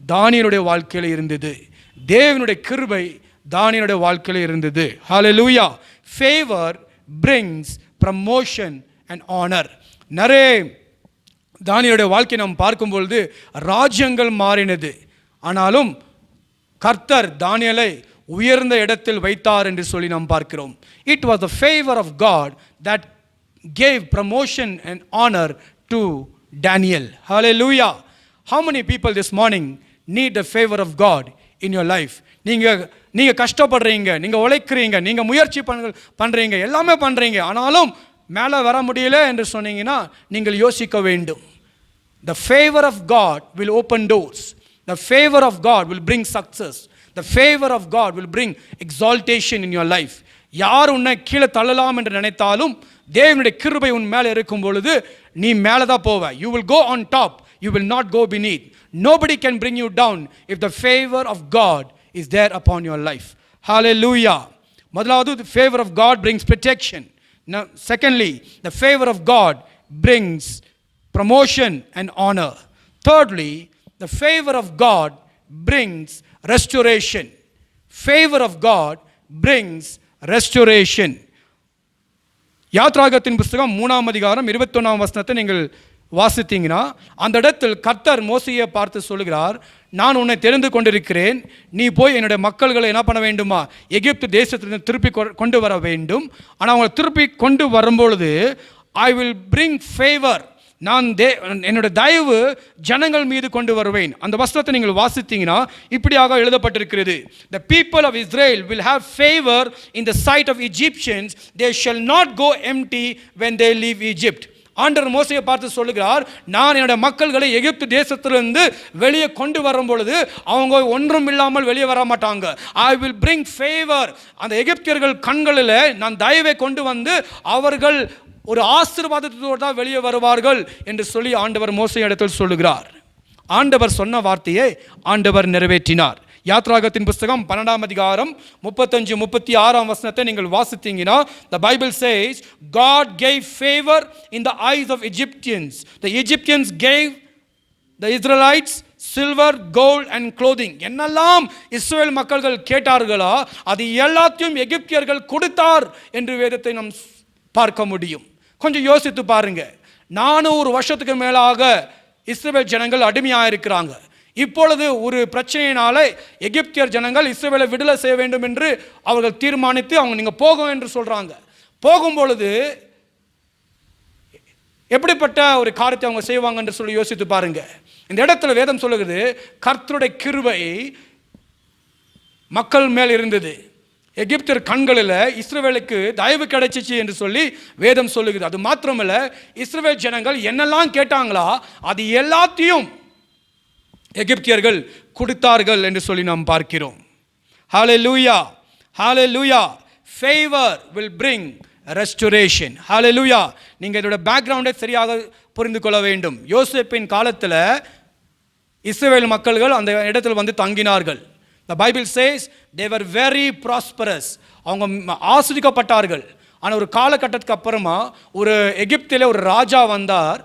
தானியேலுடைய வாழ்க்கையில் இருந்தது. தேவனுடைய கிருபை தானியேலுடைய வாழ்க்கையில் இருந்தது. ஹalleluya. Favor brings promotion and honor. நிறைய தானியேலுடைய வாழ்க்கை நாம் பார்க்கும்பொழுது ராஜ்யங்கள் மாறினது, ஆனாலும் கர்த்தர் தானியேலை உயர்ந்த இடத்தில் வைத்தார் என்று சொல்லி நாம் பார்க்கிறோம். It was the favor of God that gave promotion and honor to Daniel. Hallelujah. How many people this morning need the favor of God in your life? நீங்க கஷ்டப்படுறீங்க, நீங்க உழைக்கிறீங்க, நீங்க முயற்சி பண்றீங்க, எல்லாமே பண்றீங்க, ஆனாலும் மேலே வர முடியல என்று சொன்னீங்கன்னா நீங்கள் யோசிக்க வேண்டும். The favor of God will open doors. The favor of God will bring success. The favor of God will bring exaltation in your life. யார் உன்னை கீழே தள்ளலாம் என்று நினைத்தாலும் தேவனுடைய கிருபை உன் மேலே இருக்கும் பொழுது நீ மேலே தான் போவ. You will go on top. You will not go beneath. Nobody can bring you down if the favor of God is there upon your life. Hallelujah. முதலாவது, the favor of God brings protection. Now, secondly, the favor of God brings promotion and honor. Thirdly, the favor of God brings restoration. Favor of God brings restoration. யாத்ராகத்தின் புஸ்தகம் 3ஆம் அதிகாரம் 21ஆம் வசனத்தை நீங்கள் வாசித்தீங்கன்னா அந்த இடத்தில் கர்த்தர் மோசேயை பார்த்து சொல்லுகிறார், நான் உன்னை தெரிந்து கொண்டிருக்கிறேன், நீ போய் என்னுடைய மக்கள்களை என்ன பண்ண வேண்டுமா, எகிப்து தேசத்திலிருந்து திருப்பி கொண்டு வர வேண்டும். ஆனால் அவங்களை திருப்பி கொண்டு வரும்பொழுது ஐ வில் பிரிங் ஃபேவர், நான் என்னுடைய தயவு ஜனங்கள் மீது கொண்டு வருவேன். அந்த வசனத்தை நீங்கள் வாசித்தீங்கன்னா இப்படியாக எழுதப்பட்டிருக்கிறது, the people of Israel will have favor in the sight of Egyptians, they shall not go empty when they leave Egypt. ஆண்டவர் மோசேயை பார்த்து சொல்லுகிறார், நான் என்னுடைய மக்கள்களை எகிப்து தேசத்திலிருந்து வெளியே கொண்டு வரும் பொழுது அவங்க ஒன்றும் இல்லாமல் வெளியே வர மாட்டாங்க. I will bring favour. அந்த எகிப்தியர்கள் கண்களில் நான் தயவை கொண்டு வந்து அவர்கள் ஒரு ஆசீர்வாதத்தோடு தான் வெளியே வருவார்கள் என்று சொல்லி ஆண்டவர் மோசே இடத்தில் சொல்லுகிறார். ஆண்டவர் சொன்ன வார்த்தையை ஆண்டவர் நிறைவேற்றினார். யாத்ராகத்தின் புஸ்தகம் 12ஆம் அதிகாரம் 35-36 வசனத்தை நீங்கள் வாசித்தீங்கன்னா the Bible says God gave favor in the eyes of Egyptians. The Egyptians gave the Israelites silver, gold and clothing. என்னெல்லாம் இஸ்ரவேல் மக்கள்கள் கேட்டார்களோ அது எல்லாத்தையும் எகிப்தியர்கள் கொடுத்தார் என்று வேதத்தை நாம் பார்க்க முடியும். கொஞ்சம் யோசித்து பாருங்க, 400 வருஷத்துக்கு மேலாக இஸ்ரவேல் ஜனங்கள் அடிமையாக இருக்கிறாங்க. இப்பொழுது ஒரு பிரச்சனையினாலே எகிப்தியர் ஜனங்கள் இஸ்ரவேலை விடுதலை செய்ய வேண்டும் என்று அவர்கள் தீர்மானித்து அவங்க நீங்கள் போகும் என்று சொல்கிறாங்க. போகும்பொழுது எப்படிப்பட்ட ஒரு காரியத்தை அவங்க செய்வாங்க என்று சொல்லி யோசித்து பாருங்க. இந்த இடத்துல வேதம் சொல்லுகிறது, கர்த்தருடைய கிருபை மக்கள் மேல் இருந்தது. எகிப்தியர் கண்களில் இஸ்ரவேலுக்கு தயவு கிடைச்சிச்சு என்று சொல்லி வேதம் சொல்லுகிறது. அது மாத்திரமல்ல, இஸ்ரவேல் ஜனங்கள் என்னெல்லாம் கேட்டாங்களா அது எல்லாத்தையும் எகிப்தியர்கள் கொடுத்தார்கள் என்று சொல்லி நாம் பார்க்கிறோம். ஹalleluya, hallelujah. Favor will bring restoration. Hallelujah. நீங்கள் இதோட பேக்ரவுண்டை சரியாக புரிந்து கொள்ள வேண்டும். யோசேப்பின் காலத்தில் இஸ்ரவேல் மக்கள்கள் அந்த இடத்தில் வந்து தங்கினார்கள். The Bible says they were very prosperous. அவங்க ஆசீர்வதிக்கப்பட்டார்கள். ஆனால் ஒரு காலகட்டத்துக்கு அப்புறமா ஒரு எகிப்திலே ஒரு ராஜா வந்தார்.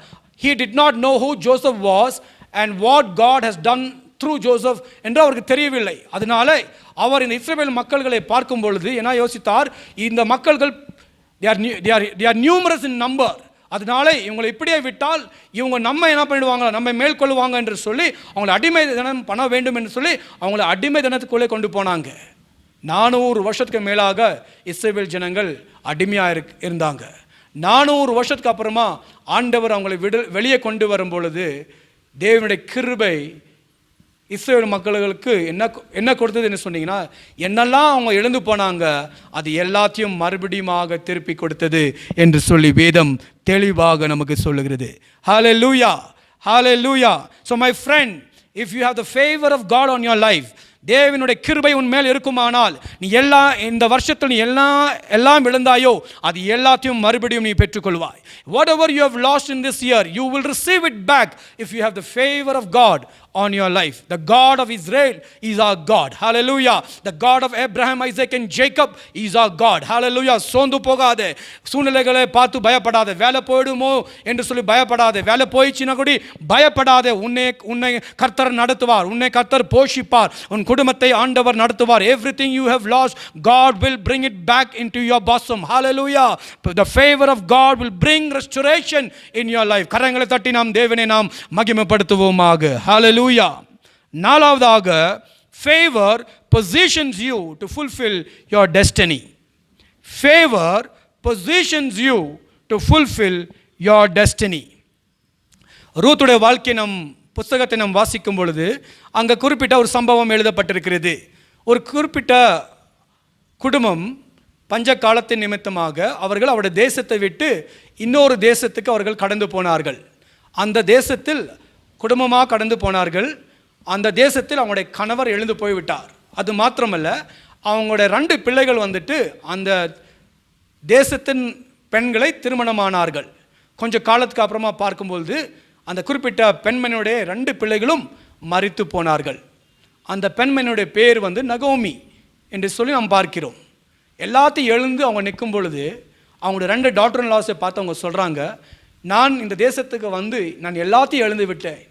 He did not know who Joseph was and what God has done through Joseph என்று அவருக்கு தெரியவில்லை. அதனால அவர் இந்த இஸ்ரவேல் மக்கள்களை பார்க்கும் பொழுது என்ன யோசித்தார், இந்த மக்கள்கள் they are numerous in number, அதனால இவங்களை இப்படியே விட்டால் இவங்க நம்ம என்ன பண்ணிடுவாங்க, நம்ம மேற்கொள்ளுவாங்க என்று சொல்லி அவங்களை அடிமை தினம் பண்ண வேண்டும் என்று சொல்லி அவங்களை அடிமை தினத்துக்குள்ளே கொண்டு போனாங்க. 400 வருஷத்துக்கு மேலாக இஸ்ரவேல் ஜனங்கள் அடிமையாக இருந்தாங்க. 400 வருஷத்துக்கு அப்புறமா ஆண்டவர் அவங்களை வெளியே கொண்டு வரும் பொழுது தேவனுடைய கிருபை இஸ்ரவேல் மக்களுக்கு என்ன கொடுத்தது என்று சொன்னீங்கன்னா, என்னெல்லாம் அவங்க எழுந்து போனாங்க அது எல்லாத்தையும் மறுபடியும் திருப்பி கொடுத்தது என்று சொல்லி வேதம் தெளிவாக நமக்கு சொல்லுகிறது. Hallelujah, hallelujah. So my friend, if you have the favor of God on your life, தேவனுடைய கிருபை உன் மேல் இருக்குமானால் நீ இந்த வருஷத்தில் நீ எல்லாம் இழந்தாயோ அது எல்லாத்தையும் மறுபடியும் நீ பெற்றுக்கொள்வாய். Whatever you have lost in this year, you will receive it back if you have the favor of God on your life. The God of Israel is our God. Hallelujah. The God of Abraham, Isaac and Jacob is our God. Hallelujah. சோர்ந்து போகாதே, சூழ்நிலைகளை பார்த்து பயப்படாதே, வேலை போயிடுமோ என்று சொல்லி பயப்படாதே, வேலை போயிடுச்சுன்னா கூட பயப்படாதே. உன்னை கர்த்தர் நடத்துவார், உன்னை கர்த்தர் போஷிப்பார், உன் குடும்பத்தை ஆண்டவர் நடத்துவார். Everything you have lost, God will bring it back into your bosom. Hallelujah. The favor of God will bring restoration in your life. கரங்களை தட்டி நாம் தேவனை நாம் மகிமைப்படுத்துவோமாக. Hallelujah. நாலாவதாக, favor positions you to fulfill your destiny. Favor positions you to fulfill your destiny. ரூத்துடைய வாழ்க்கை நம் புத்தகத்தை நாம் வாசிக்கும் பொழுது அங்கே குறிப்பிட்ட ஒரு சம்பவம் எழுதப்பட்டிருக்கிறது. ஒரு குறிப்பிட்ட குடும்பம் பஞ்ச காலத்தின் நிமித்தமாக அவர்கள் அவருடைய தேசத்தை விட்டு இன்னொரு தேசத்துக்கு அவர்கள் கடந்து போனார்கள். அந்த தேசத்தில் குடும்பமாக கடந்து போனார்கள். அந்த தேசத்தில் அவங்களுடைய கணவர் எழுந்து போய்விட்டார். அது மாத்திரமல்ல, அவங்களுடைய 2 பிள்ளைகள் வந்துட்டு அந்த தேசத்தின் பெண்களை திருமணமானார்கள். கொஞ்சம் காலத்துக்கு அப்புறமா பார்க்கும்பொழுது அந்த குறிப்பிட்ட பெண்மணியுடைய 2 பிள்ளைகளும் மரித்து போனார்கள். அந்த பெண்மணியுடைய பேர் வந்து நகோமி என்று சொல்லி நாம் பார்க்கிறோம். எல்லாத்தையும் எழுந்து அவங்க நிற்கும் பொழுது அவங்களோட 2 டாட்டர் இன் லாஸை பார்த்து அவங்க சொல்கிறாங்க, நான் இந்த தேசத்துக்கு வந்து நான் எல்லாத்தையும் எழுந்து விட்டேன்.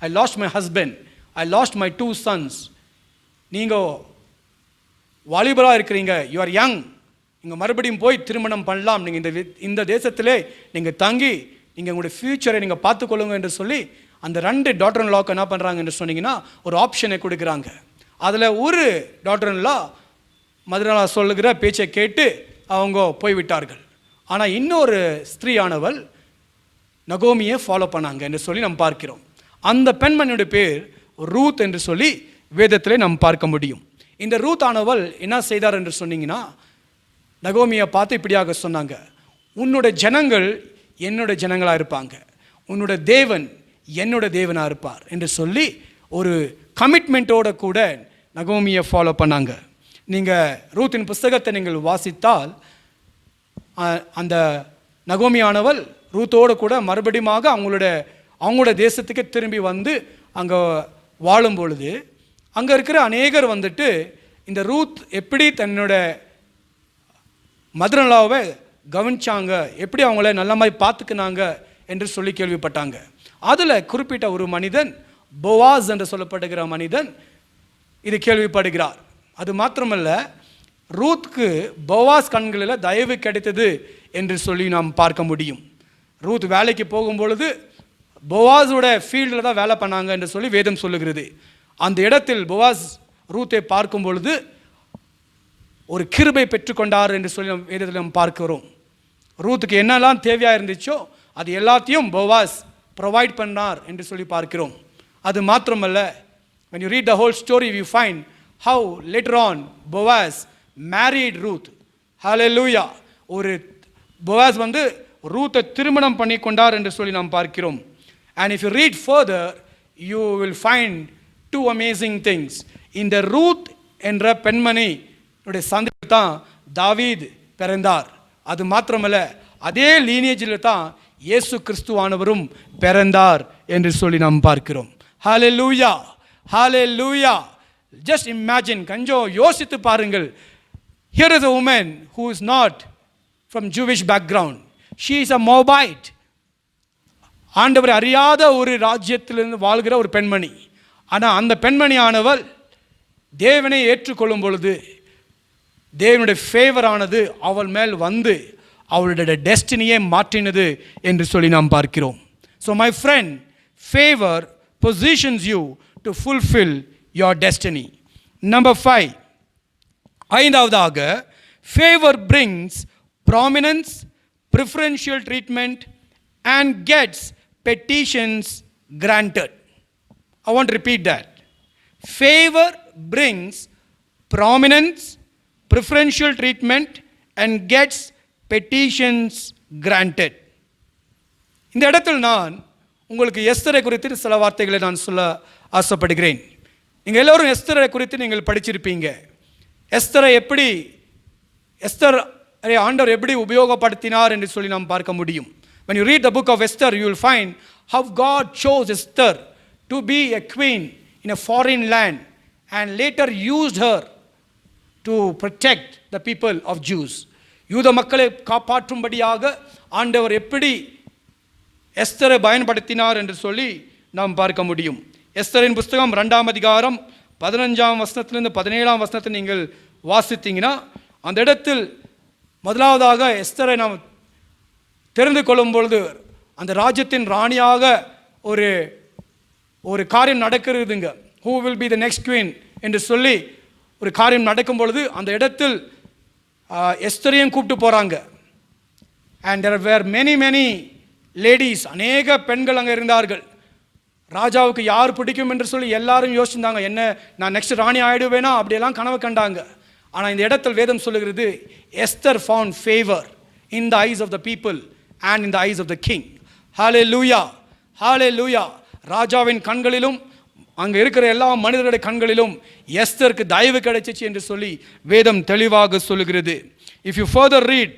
ஐ last my husband, I last my 2 sons. நீங்கள் வாலிபராக இருக்கிறீங்க, யூ ஆர் யங், நீங்கள் மறுபடியும் போய் திருமணம் பண்ணலாம், நீங்கள் இந்த தேசத்திலே நீங்கள் தங்கி நீங்கள் உங்களுடைய ஃப்யூச்சரை நீங்கள் பார்த்துக்கொள்ளுங்க என்று சொல்லி அந்த 2 டாட்டர் இன் லாக்கு என்ன பண்ணுறாங்க என்று சொன்னீங்கன்னா ஒரு ஆப்ஷனை கொடுக்குறாங்க. அதில் ஒரு டாட்டர் இன் லா மதுரலா சொல்லுகிற பேச்சை கேட்டு அவங்க போய்விட்டார்கள். ஆனால் இன்னொரு ஸ்திரீயானவள் நகோமியை ஃபாலோ பண்ணாங்க என்று சொல்லி நாம் பார்க்கிறோம். அந்த பெண்மணியுடைய பேர் ரூத் என்று சொல்லி வேதத்திலே நாம் பார்க்க முடியும். இந்த ரூத் ஆனவள் என்ன செய்தார் என்று சொன்னீங்கன்னா, நகோமியை பார்த்து இப்படியாக சொன்னாங்க, உன்னுடைய ஜனங்கள் என்னுடைய ஜனங்களாக இருப்பாங்க, உன்னுடைய தேவன் என்னோட தேவனாக இருப்பார் என்று சொல்லி ஒரு கமிட்மெண்ட்டோடு கூட நகோமியை ஃபாலோ பண்ணாங்க. நீங்கள் ரூத்தின் புஸ்தகத்தை நீங்கள் வாசித்தால் அந்த நகோமியானவள் ரூத்தோடு கூட மறுபடியும் அவங்களோட தேசத்துக்கு திரும்பி வந்து அங்கே வாழும் பொழுது அங்கே இருக்கிற அநேகர் வந்துட்டு இந்த ரூத் எப்படி தன்னோட மதுரலாவை கவனிச்சாங்க, எப்படி அவங்கள நல்ல மாதிரி பார்த்துக்கினாங்க என்று சொல்லி கேள்விப்பட்டாங்க. அதில் குறிப்பிட்ட ஒரு மனிதன், போவாஸ் என்று சொல்லப்படுகிற மனிதன் இது கேள்விப்படுகிறார். அது மாத்திரமல்ல, ரூத்துக்கு போவாஸ் கண்களில் தயவு கிடைத்தது என்று சொல்லி நாம் பார்க்க முடியும். ரூத் வேலைக்கு போகும்பொழுது போவாஸோட ஃபீல்டில் தான் வேலை பண்ணாங்க என்று சொல்லி வேதம் சொல்லுகிறது. அந்த இடத்தில் போவாஸ் ரூத்தை பார்க்கும் பொழுது ஒரு கிருபை பெற்றுக்கொண்டார் என்று சொல்லி வேதத்தில் நாம் பார்க்கிறோம். ரூத்துக்கு என்னெல்லாம் தேவையாக இருந்துச்சோ அது எல்லாத்தையும் போவாஸ் ப்ரொவைட் பண்ணார் என்று சொல்லி பார்க்கிறோம். அது மாத்திரமல்ல, when you read the whole story you find how later on Boaz married Ruth. Hallelujah. ஒரு போவாஸ் வந்து ரூத்தை திருமணம் பண்ணி கொண்டார் என்று சொல்லி நாம் பார்க்கிறோம். And if you read further you will find 2 amazing things. இந்த ரூத் என்ற பெண்மணி சந்ததியில் தான் தாவீது பிறந்தார். அது மாத்திரமல்ல, அதே லீனேஜில் தான் இயேசு கிறிஸ்துவானவரும் பிறந்தார் என்று சொல்லி நாம் பார்க்கிறோம். ஹalleluya, hallelujah. Just imagine, கொஞ்சம் யோசித்து பாருங்கள். Here is a woman who is not from Jewish background. She is a Moabite. ஆண்டவரை அறியாத ஒரு ராஜ்யத்திலிருந்து வாழ்கிற ஒரு பெண்மணி. ஆனால் அந்த பெண்மணியானவள் தேவனை ஏற்றுக்கொள்ளும் பொழுது தேவனுடைய ஃபேவரானது அவள் மேல் வந்து அவளுடைய டெஸ்டினியை மாற்றினது என்று சொல்லி நாம் பார்க்கிறோம். So my friend, favour positions you to fulfil your destiny. Number 5, ஐந்தாவதாக, favour brings prominence, preferential treatment and gets petitions granted. I want to repeat that. Favor brings prominence, preferential treatment and gets petitions granted. இந்த இடத்தில் நான் உங்களுக்கு எஸ்தரை குறித்து சில வார்த்தைகளை நான் சொல்ல ஆசைப்படுகிறேன். நீங்கள் எல்லோரும் எஸ்தரை குறித்து நீங்கள் படிச்சிருப்பீங்க. எஸ்தரை ஆண்டவர் எப்படி உபயோகப்படுத்தினார் என்று சொல்லி நாம் பார்க்க முடியும். When you read the book of Esther, you will find how God chose Esther to be a queen in a foreign land and later used her to protect the people of Jews. யூத மக்களை காப்பாற்றும்படியாக ஆண்டவர் எப்படி எஸ்தரை பயன்படுத்தினார் என்று சொல்லி நாம் பார்க்க முடியும். எஸ்தரின் புஸ்தகம் 2ஆம் அதிகாரம் 15ஆம் வசனத்திலிருந்து 17ஆம் வசனத்தை நீங்கள் வாசித்தீங்கன்னா அந்த இடத்தில் முதலாவதாக எஸ்தரை நாம் தெரிந்து கொள்ளும் பொழுது அந்த ராஜ்யத்தின் ராணியாக ஒரு காரியம் நடக்கிறதுங்க. who will be the next queen என்று சொல்லி ஒரு காரியம் நடக்கும் பொழுது அந்த இடத்தில் எஸ்தரையும் கூப்பிட்டு போகிறாங்க. and there were many ladies, அநேக பெண்கள் அங்கே இருந்தார்கள். ராஜாவுக்கு யார் பிடிக்கும் என்று சொல்லி எல்லாரும் யோசிச்சிருந்தாங்க, என்ன நான் நெக்ஸ்ட் ராணி ஆயிடுவேனா அப்படியெல்லாம் கனவு கண்டாங்க. ஆனால் இந்த இடத்தில் வேதம் சொல்லுகிறது Esther found favor in the eyes of the people and in the eyes of the king. hallelujah, hallelujah. ராஜாவின் கண்களிலும் அங்கே இருக்கிற எல்லா மனிதர்களுடைய கண்களிலும் எஸ்தருக்கு தயவு கிடைச்சிச்சு என்று சொல்லி வேதம் தெளிவாக சொல்லுகிறது. if you further read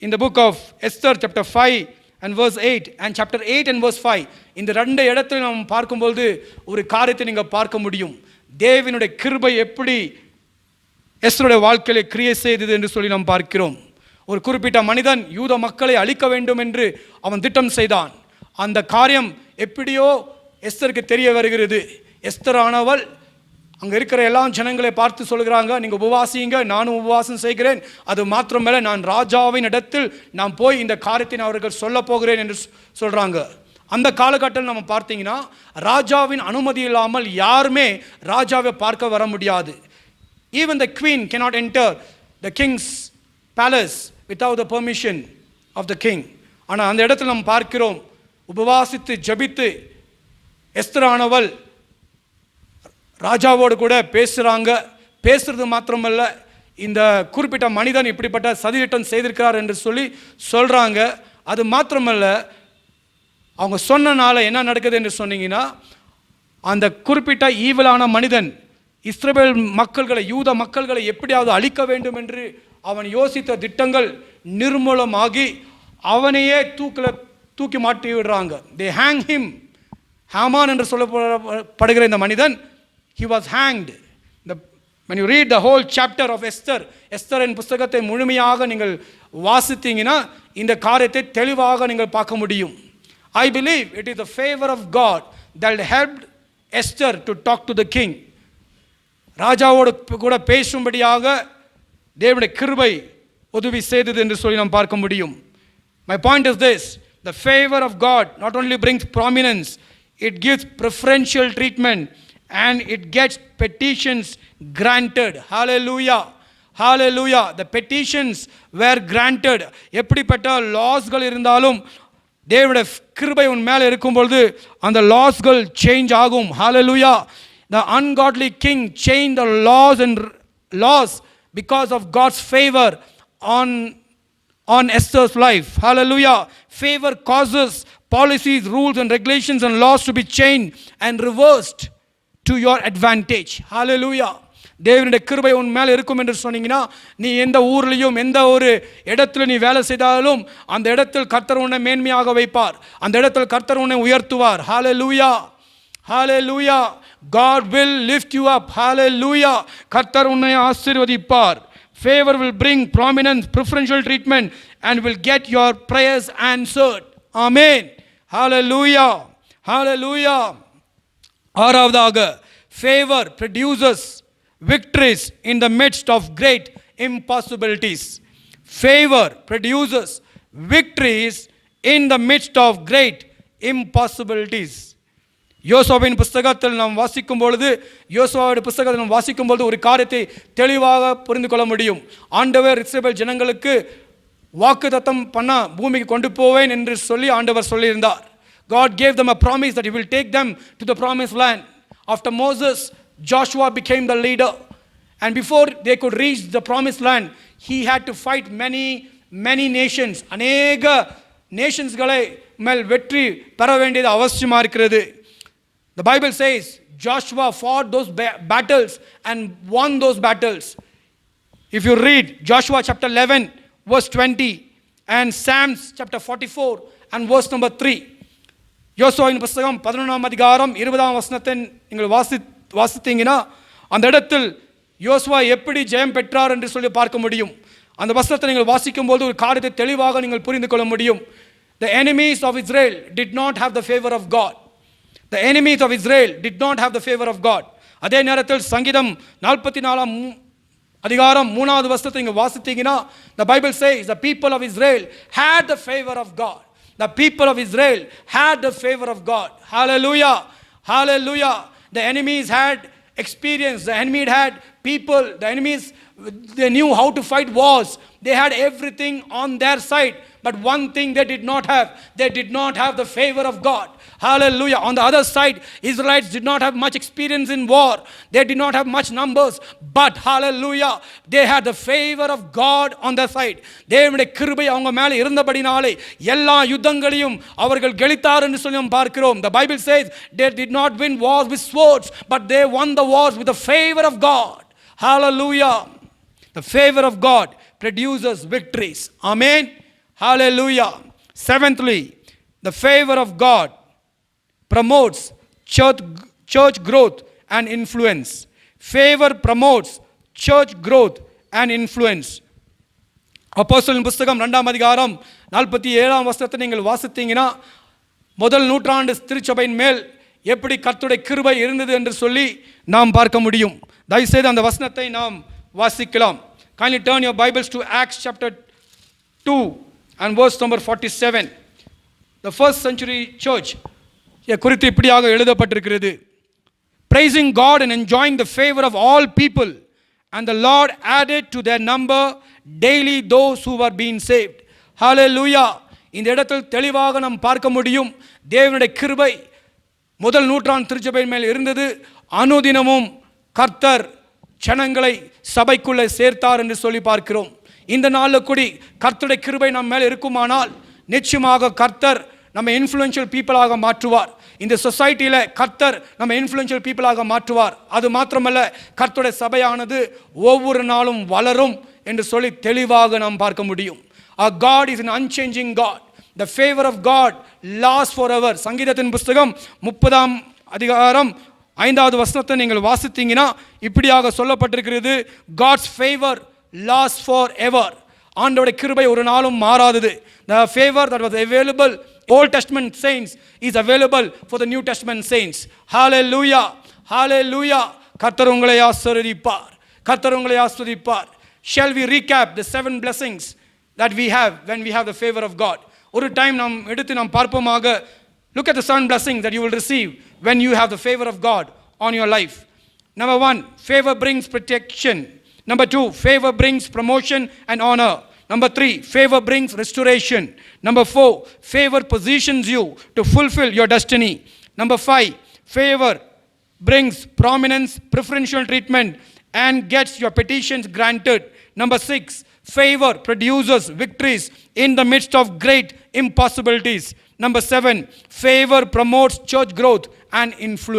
in the book of Esther chapter 5 and verse 8 and chapter 8 and verse 5, இந்த ரெண்டு இடத்துல நாம் பார்க்கும்போது ஒரு காரியத்தை நீங்கள் பார்க்க முடியும். தேவனுடைய கிருபை எப்படி எஸ்தருடைய வாழ்க்கையிலே கிரியை செய்தது என்று சொல்லி நாம் பார்க்கிறோம். ஒரு குறிப்பிட்ட மனிதன் யூத மக்களை அழிக்க வேண்டும் என்று அவன் திட்டம் செய்தான். அந்த காரியம் எப்படியோ எஸ்தருக்கு தெரிய வருகிறது. எஸ்தர் ஆனவள் அங்கே இருக்கிற எல்லா ஜனங்களை பார்த்து சொல்கிறாங்க, நீங்கள் உபவாசிங்க, நானும் உபவாசம் செய்கிறேன். அது மாத்திரமல்ல, நான் ராஜாவின் இடத்தில் நான் போய் இந்த காரியத்தை அவர்கள் சொல்ல போகிறேன் என்று சொல்கிறாங்க. அந்த காலகட்டத்தில் நம்ம பார்த்தீங்கன்னா ராஜாவின் அனுமதி இல்லாமல் யாருமே ராஜாவை பார்க்க வர முடியாது. Even the queen cannot enter the king's palace without the permission of the king. ஆனால் அந்த இடத்துல நம்ம பார்க்கிறோம், உபவாசித்து ஜபித்து எஸ்தரானவள் ராஜாவோடு கூட பேசுகிறாங்க. பேசுறது மாத்திரமல்ல, இந்த குறிப்பிட்ட மனிதன் இப்படிப்பட்ட சதித்திட்டம் செய்திருக்கிறார் என்று சொல்லி சொல்கிறாங்க. அது மாத்திரமல்ல, அவங்க சொன்னனால என்ன நடக்குது என்று சொன்னீங்கன்னா, அந்த குறிப்பிட்ட ஈவலான மனிதன் இஸ்ரவேல் மக்கள்களை, யூத மக்கள்களை எப்படியாவது அழிக்க வேண்டும் என்று அவன் யோசித்த திட்டங்கள் நிர்மூலமாகி அவனையே தூக்கி மாட்டி விடுறாங்க. they hang him. ஹாமான் என்று சொல்லப்படுகிற இந்த மனிதன், he was hanged. when you read the whole chapter of Esther, எஸ்தரின் புஸ்தகத்தை முழுமையாக நீங்கள் வாசித்தீங்கன்னா இந்த காரியத்தை தெளிவாக நீங்கள் பார்க்க முடியும். I believe it is the favor of God that helped Esther to talk to the king. ராஜாவோடு கூட பேசும்படியாக தேவனுடைய கிருபை உதவி செய்தது என்று சொல்லி நாம் பார்க்க முடியும். My point is this: the favor of God not only brings prominence, it gives preferential treatment and it gets petitions granted. Hallelujah, hallelujah. The petitions were granted. எப்படிப்பட்ட லாஸ்கள் இருந்தாலும் தேவனுடைய கிருபை உன் மேலே இருக்கும்பொழுது அந்த லாஸ்கள் சேஞ்ச் ஆகும். Hallelujah. The ungodly king changed the laws because of God's favor on Esther's life. Hallelujah. Favor causes policies, rules and regulations and laws to be changed and reversed to your advantage. Hallelujah. தேவனுடைய கிருபை உன் மேலே இருக்கும் என்று சொன்னீங்கன்னா, நீ எந்த ஊர்லேயும் எந்த ஒரு இடத்துல நீ வேலை செய்தாலும் அந்த இடத்தில் கர்த்தர் உன்னை மேன்மையாக வைப்பார். அந்த இடத்தில் கர்த்தர் உன்னை உயர்த்துவார். Hallelujah, hallelujah. God will lift you up. Hallelujah. கர்த்தர் உன்னை ஆசீர்வதிப்பார். Favor will bring prominence, preferential treatment and will get your prayers answered. Amen. Hallelujah, hallelujah. ஆறாவதாக, favor produces victories in the midst of great impossibilities. Favor produces victories in the midst of great impossibilities. யோசுவாவின் புஸ்தகத்தில் நாம் வாசிக்கும் பொழுது ஒரு காரியத்தை தெளிவாக புரிந்து கொள்ள முடியும். ஆண்டவர் இஸ்ரவேல் ஜனங்களுக்கு வாக்குத்தத்தம் பண்ண பூமிக்கு கொண்டு போவேன் என்று சொல்லி ஆண்டவர் சொல்லியிருந்தார். God gave them a promise that he will take them to the promised land. After Moses, Joshua became the leader, and before they could reach the promised land, he had to fight many nations. அநேக நேஷன்ஸ்களை மேல் வெற்றி பெற வேண்டியது அவசியமாக இருக்கிறது. The Bible says Joshua fought those battles and won those battles. If you read Joshua chapter 11 verse 20 and Psalms chapter 44 and verse number 3, யோசுவாவின் புஸ்தகம் 11ஆம் அதிகாரம் 20ஆம் வசனத்தை நீங்கள் வாசித்தீங்கன்னா அந்த இடத்தில் யோசுவா எப்படி ஜெயம் பெற்றார் என்று சொல்லி பார்க்க முடியும். அந்த வசனத்தை நீங்கள் வாசிக்கும் போது ஒரு காரியத்தை தெளிவாக நீங்கள் புரிந்து கொள்ள முடியும். The enemies of Israel did not have the favor of God. The enemies of Israel did not have the favor of God. அதே நேரத்தில் சங்கீதம் 44ஆம் அதிகாரம் 3வது வசனத்தை நீங்கள் வாசித்தீங்கன்னா the Bible says the people of Israel had the favor of God. The people of Israel had the favor of God. Hallelujah. Hallelujah. The enemies had experience. The enemy had people. The enemies, they knew how to fight wars. They had everything on their side. But one thing they did not have. They did not have the favor of God. Hallelujah. On the other side, Israelites did not have much experience in war. They did not have much numbers. But hallelujah, they had the favor of God on their side. தேவனுடைய கிருபை அவங்க மேலே இருந்தபடினாலே எல்லா யுத்தங்களையும் அவர்கள் கெளித்தார் என்று சொல்லி நாம் பார்க்கிறோம். The Bible says they did not win wars with swords, but they won the wars with the favor of God. Hallelujah. The favor of God produces victories. Amen. Hallelujah. Seventhly, the favor of God promotes church growth and influence. Favor promotes church growth and influence. அப்போஸ்தலரின் புஸ்தகம் 2ஆம் அதிகாரம் 47ஆம் வசனத்தை நீங்கள் வாசித்தீங்கன்னா முதல் நூற்றாண்டு திருச்சபையின் மேல் எப்படி கர்த்தருடைய கிருபை இருந்தது என்று சொல்லி நாம் பார்க்க முடியும். தயவுசெய்து அந்த வசனத்தை நாம் வாசிக்கலாம். Kindly turn your Bibles to Acts chapter 2 and verse number 47. The first century church குறித்து இப்படியாக எழுதப்பட்டிருக்கிறது. Praising God and enjoying the favor of all people, and the Lord added to their number daily those who were being saved. Hallelujah. இந்த இடத்தில் தெளிவாக நாம் பார்க்க முடியும் தேவனுடைய கிருபை முதல் நூற்றாண்டு திருச்சபையின் மேல் இருந்தது. அனுதினமும் கர்த்தர் ஜனங்களை சபைக்குள்ளே சேர்த்தார் என்று சொல்லி பார்க்கிறோம். இந்த நாளில் கூடி கர்த்தருடைய கிருபை நம்ம மேல் இருக்குமானால் நிச்சயமாக கர்த்தர் நம்ம இன்ஃப்ளூயன்ஷியல் பீப்புளாக மாற்றுவார். இந்த சொசைட்டியில் கர்த்தர் நம்ம இன்ஃப்ளூயன்ஷியல் பீப்புளாக மாற்றுவார். அது மாத்திரமல்ல, கர்த்தருடைய சபையானது ஒவ்வொரு நாளும் வளரும் என்று சொல்லி தெளிவாக நாம் பார்க்க முடியும். Our God is an unchanging God. The favor of God lasts forever. சங்கீதத்தின் புஸ்தகம் 30ஆம் அதிகாரம் 5வது வசனத்தை நீங்கள் வாசித்தீங்கன்னா இப்படியாக சொல்லப்பட்டிருக்கிறது. God's favor lasts forever. ஆண்டவருடைய கிருபை ஒரு நாளும் மாறாதது. The favor that was available Old Testament saints is available for the New Testament saints. Hallelujah. Hallelujah. கர்த்தர் உங்களை ஆசீர்வதிப்பார். கர்த்தர் உங்களை ஆசீர்வதிப்பார். Shall we recap the 7 blessings that we have when we have the favor of God? ஒரு time நாம் எடுத்து நாம் பார்ப்போமாக. Look at the 7 blessings that you will receive when you have the favor of God on your life. Number 1, favor brings protection. Number 2, favor brings promotion and honor. Number 3, favor brings restoration. Number 4, favor positions you to fulfill your destiny. Number 5, favor brings prominence, preferential treatment, and gets your petitions granted. Number 6, favor produces victories in the midst of great impossibilities. Number 7, favor promotes church growth and influence.